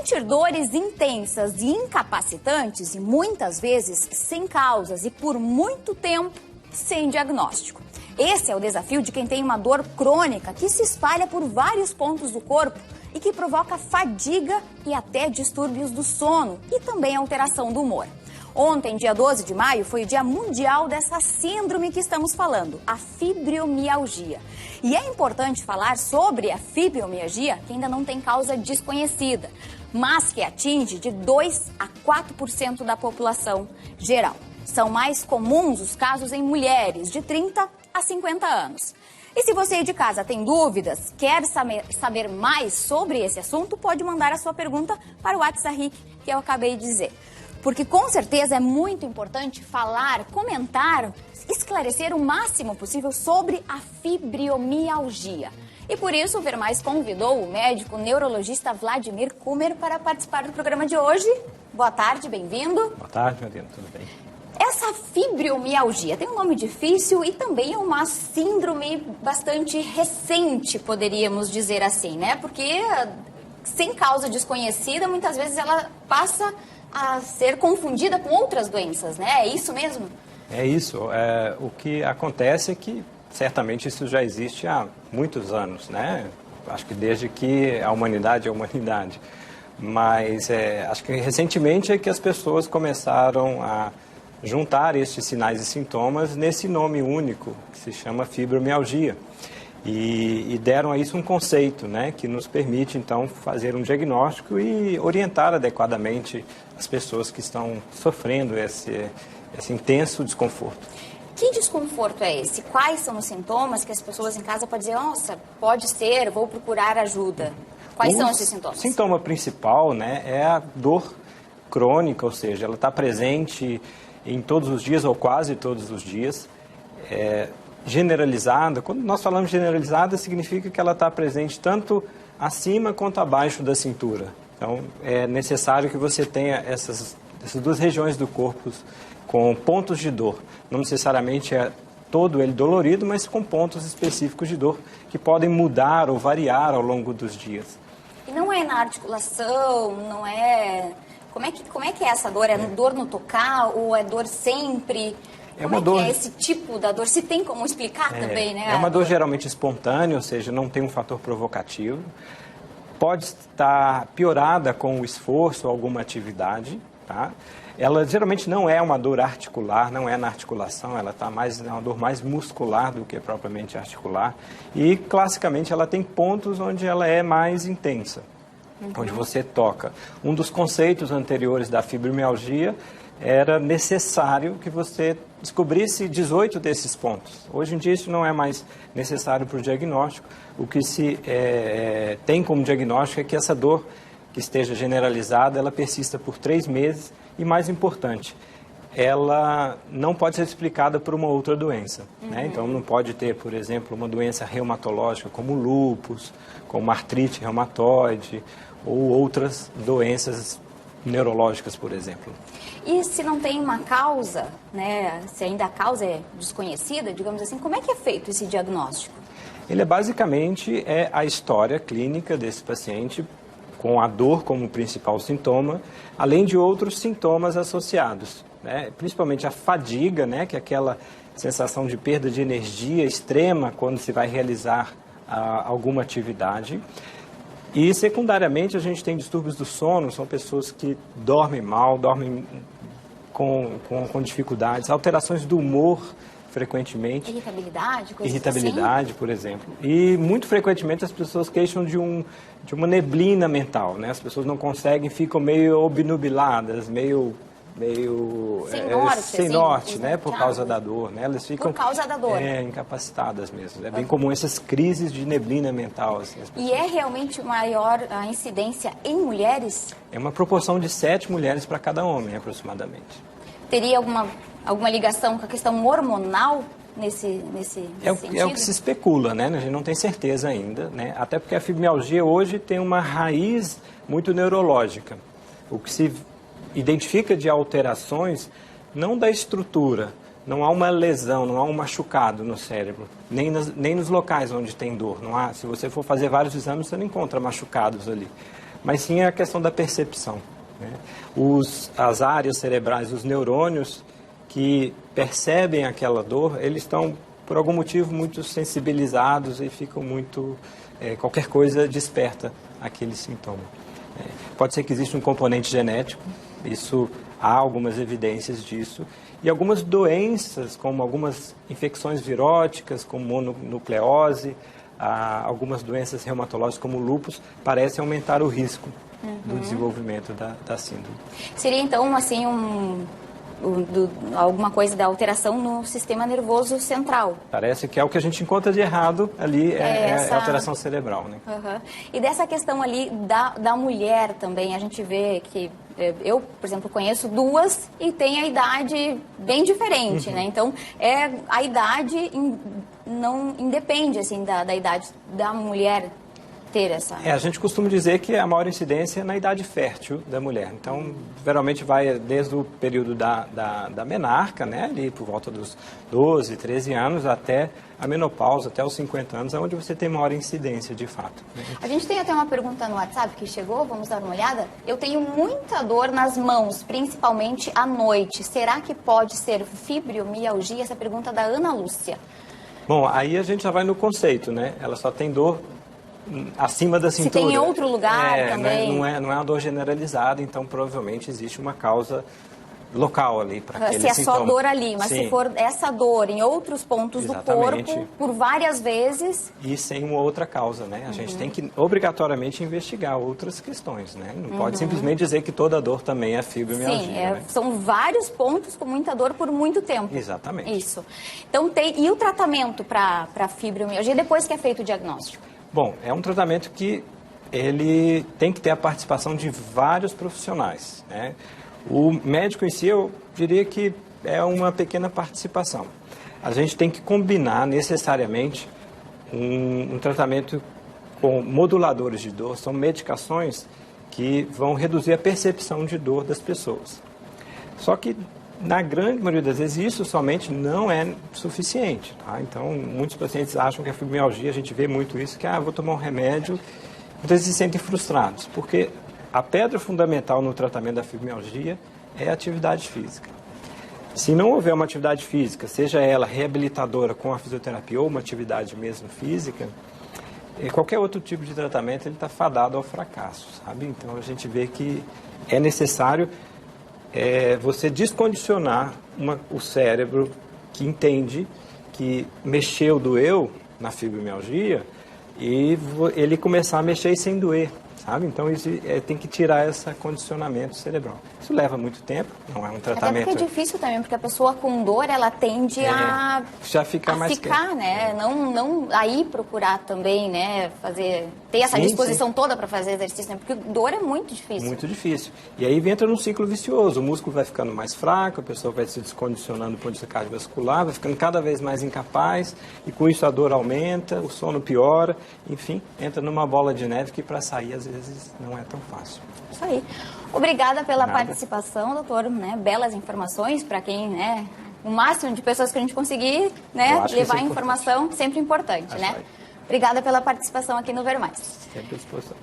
Sentir dores intensas e incapacitantes, e muitas vezes sem causas e por muito tempo sem diagnóstico. Esse é o desafio de quem tem uma dor crônica que se espalha por vários pontos do corpo e que provoca fadiga e até distúrbios do sono e também alteração do humor. Ontem, dia 12 de maio, foi o Dia Mundial dessa síndrome que estamos falando, a fibromialgia. E é importante falar sobre a fibromialgia, que ainda não tem causa desconhecida, mas que atinge de 2 a 4% da população geral. São mais comuns os casos em mulheres de 30 a 50 anos. E se você aí de casa tem dúvidas, quer saber mais sobre esse assunto, pode mandar a sua pergunta para o WhatsApp que eu acabei de dizer. Porque com certeza é muito importante falar, comentar, esclarecer o máximo possível sobre a fibromialgia. E por isso o Ver Mais convidou o médico neurologista Vladimir Kumer para participar do programa de hoje. Boa tarde, bem-vindo. Boa tarde, Mariana, tudo bem? Essa fibromialgia tem um nome difícil e também é uma síndrome bastante recente, poderíamos dizer assim, né? Porque sem causa desconhecida, muitas vezes ela passa a ser confundida com outras doenças, né? É isso mesmo? É isso. O que acontece é que certamente isso já existe há muitos anos, né? Acho que desde que a humanidade é a humanidade. Mas acho que recentemente é que as pessoas começaram a juntar estes sinais e sintomas nesse nome único, que se chama fibromialgia. E deram a isso um conceito, né, que nos permite, então, fazer um diagnóstico e orientar adequadamente as pessoas que estão sofrendo esse intenso desconforto. Que desconforto é esse? Quais são os sintomas que as pessoas em casa podem dizer, nossa, pode ser, vou procurar ajuda? Quais são esses sintomas? O sintoma principal, né, é a dor crônica, ou seja, ela está presente em todos os dias ou quase todos os dias, generalizada. Quando nós falamos generalizada, significa que ela está presente tanto acima quanto abaixo da cintura. Então, é necessário que você tenha essas duas regiões do corpo com pontos de dor. Não necessariamente é todo ele dolorido, mas com pontos específicos de dor que podem mudar ou variar ao longo dos dias. E não é na articulação, não é... Como é que é essa dor? É dor no tocar ou é dor sempre? Como é que é esse tipo da dor? Se tem como explicar também, né? É uma dor geralmente espontânea, ou seja, não tem um fator provocativo. Pode estar piorada com o esforço ou alguma atividade, tá? Ela geralmente não é uma dor articular, não é na articulação, ela está é uma dor mais muscular do que propriamente articular. E, classicamente, ela tem pontos onde ela é mais intensa, onde você toca. Um dos conceitos anteriores da fibromialgia era necessário que você descobrisse 18 desses pontos. Hoje em dia isso não é mais necessário para o diagnóstico. O que se tem como diagnóstico é que essa dor que esteja generalizada, ela persista por 3 meses e, mais importante, ela não pode ser explicada por uma outra doença, né? Então não pode ter, por exemplo, uma doença reumatológica como lúpus, como artrite reumatoide ou outras doenças neurológicas, por exemplo. E se não tem uma causa, né, se ainda a causa é desconhecida, digamos assim, como é que é feito esse diagnóstico? Ele basicamente a história clínica desse paciente com a dor como principal sintoma, além de outros sintomas associados, né? Principalmente a fadiga, né, que é aquela sensação de perda de energia extrema quando se vai realizar alguma atividade. E, secundariamente, a gente tem distúrbios do sono, são pessoas que dormem mal, dormem com dificuldades, alterações do humor, frequentemente. Irritabilidade, coisas Irritabilidade, assim? Por exemplo. E, muito frequentemente, as pessoas queixam de uma neblina mental, né? As pessoas não conseguem, ficam meio obnubiladas, meio sem norte, né? Por causa da dor, né? Elas ficam por causa da dor. Incapacitadas mesmo. É bem comum essas crises de neblina mental. Assim, e é realmente maior a incidência em mulheres? É uma proporção de 7 mulheres para cada homem, aproximadamente. Teria alguma ligação com a questão hormonal nesse sentido? É o que se especula, né? A gente não tem certeza ainda, né? Até porque a fibromialgia hoje tem uma raiz muito neurológica. O que se identifica de alterações não da estrutura, não há uma lesão, não há um machucado no cérebro, nem nos locais onde tem dor. Não há, se você for fazer vários exames, você não encontra machucados ali. mas sim a questão da percepção, né? As áreas cerebrais, os neurônios que percebem aquela dor, eles estão, por algum motivo, muito sensibilizados e ficam muito... qualquer coisa desperta aquele sintoma. Pode ser que exista um componente genético, isso há algumas evidências disso, e algumas doenças, como algumas infecções viróticas, como mononucleose, algumas doenças reumatológicas, como lúpus, parecem aumentar o risco do desenvolvimento da síndrome. Seria, então, assim, alguma coisa da alteração no sistema nervoso central. Parece que é o que a gente encontra de errado ali, é a alteração cerebral, né? E dessa questão ali da mulher também, a gente vê que eu, por exemplo, conheço duas e tem a idade bem diferente, né? Então, a idade não independe, assim, da idade da mulher ter essa... A gente costuma dizer que a maior incidência é na idade fértil da mulher. Então, geralmente vai desde o período da menarca, né, ali por volta dos 12, 13 anos, até a menopausa, até os 50 anos, é onde você tem maior incidência, de fato, né? A gente tem até uma pergunta no WhatsApp que chegou, vamos dar uma olhada. Eu tenho muita dor nas mãos, principalmente à noite. Será que pode ser fibromialgia? Essa pergunta é da Ana Lúcia. Bom, aí a gente já vai no conceito, né? Ela só tem dor acima da cintura. Se tem em outro lugar também. Não é uma dor generalizada, então provavelmente existe uma causa local ali para aquele sintoma. Se é sintoma. só dor ali, mas Sim. se for essa dor em outros pontos do corpo, por várias vezes... E sem uma outra causa, né? A gente tem que obrigatoriamente investigar outras questões, né? Não pode simplesmente dizer que toda dor também é fibromialgia. Sim, né? São vários pontos com muita dor por muito tempo. Exatamente. Isso. Então, e o tratamento para fibromialgia depois que é feito o diagnóstico? Bom, é um tratamento que ele tem que ter a participação de vários profissionais, né? O médico em si, eu diria que é uma pequena participação. A gente tem que combinar necessariamente um tratamento com moduladores de dor, são medicações que vão reduzir a percepção de dor das pessoas. Só que, na grande maioria das vezes, isso somente não é suficiente, tá? Então, muitos pacientes acham que a fibromialgia, a gente vê muito isso, que vou tomar um remédio, muitas vezes se sentem frustrados, porque a pedra fundamental no tratamento da fibromialgia é a atividade física. Se não houver uma atividade física, seja ela reabilitadora com a fisioterapia ou uma atividade mesmo física, qualquer outro tipo de tratamento ele está fadado ao fracasso, sabe? Então, a gente vê que é necessário você descondicionar o cérebro que entende que mexeu, doeu na fibromialgia e ele começar a mexer sem doer, sabe? Então, isso tem que tirar esse condicionamento cerebral. Isso leva muito tempo, não é um tratamento... Até porque é difícil também, porque a pessoa com dor, ela tende a já ficar mais ficar, né? Não aí procurar também, né? Ter essa disposição toda para fazer exercício, né? Porque dor é muito difícil. Muito difícil. E aí entra num ciclo vicioso. O músculo vai ficando mais fraco, a pessoa vai se descondicionando do ponto de vista cardiovascular, vai ficando cada vez mais incapaz, e com isso a dor aumenta, o sono piora, enfim, entra numa bola de neve que para sair às vezes não é tão fácil. Isso aí. Obrigada pela participação, doutor, né? Belas informações para quem, né? O máximo de pessoas que a gente conseguir, né? Levar a informação, sempre importante, né? Obrigada pela participação aqui no Ver Mais. Sempre à disposição.